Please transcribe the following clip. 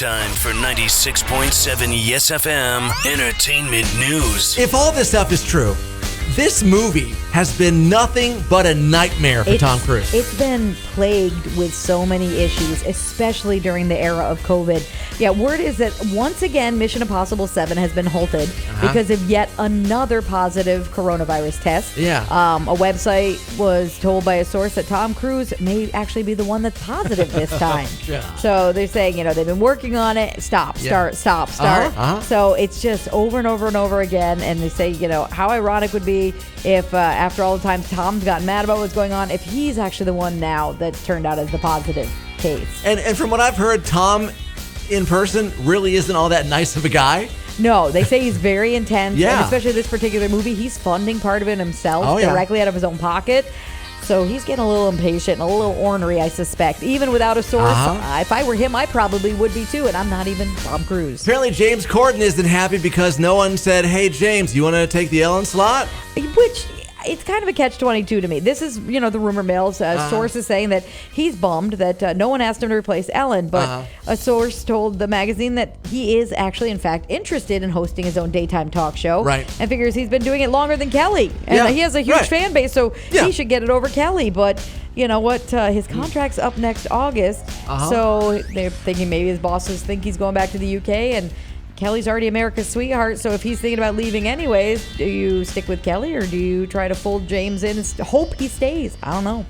time for 96.7 Yes FM Entertainment News. If all this stuff is true, this movie has been nothing but a nightmare for Tom Cruise. It's been plagued with so many issues, especially during the era of COVID. Yeah, word is that once again, Mission Impossible 7 has been halted because of yet another positive coronavirus test. Yeah. A website was told by a source that Tom Cruise may actually be the one that's positive this time. So they're saying, they've been working on it. Stop. So it's just over and over and over again. And they say, how ironic would be if after all the time Tom's gotten mad about what's going on, if he's actually the one now that's turned out as the positive case. And from what I've heard, Tom in person really isn't all that nice of a guy. No, they say he's very intense. Yeah. And especially this particular movie, he's funding part of it himself directly out of his own pocket. So he's getting a little impatient and a little ornery, I suspect. Even without a source, if I were him, I probably would be too. And I'm not even Tom Cruise. Apparently, James Corden isn't happy because no one said, "Hey, James, you want to take the Ellen slot?" Which, it's kind of a catch-22 to me. This is, the rumor mills. Sources saying that he's bummed that no one asked him to replace Ellen. But a source told the magazine that he is actually, in fact, interested in hosting his own daytime talk show. Right. And figures he's been doing it longer than Kelly. And he has a huge fan base, so he should get it over Kelly. But you know what? His contract's up next August. So they're thinking maybe his bosses think he's going back to the UK, and Kelly's already America's sweetheart, so if he's thinking about leaving anyways, do you stick with Kelly or do you try to fold James in and hope he stays? I don't know.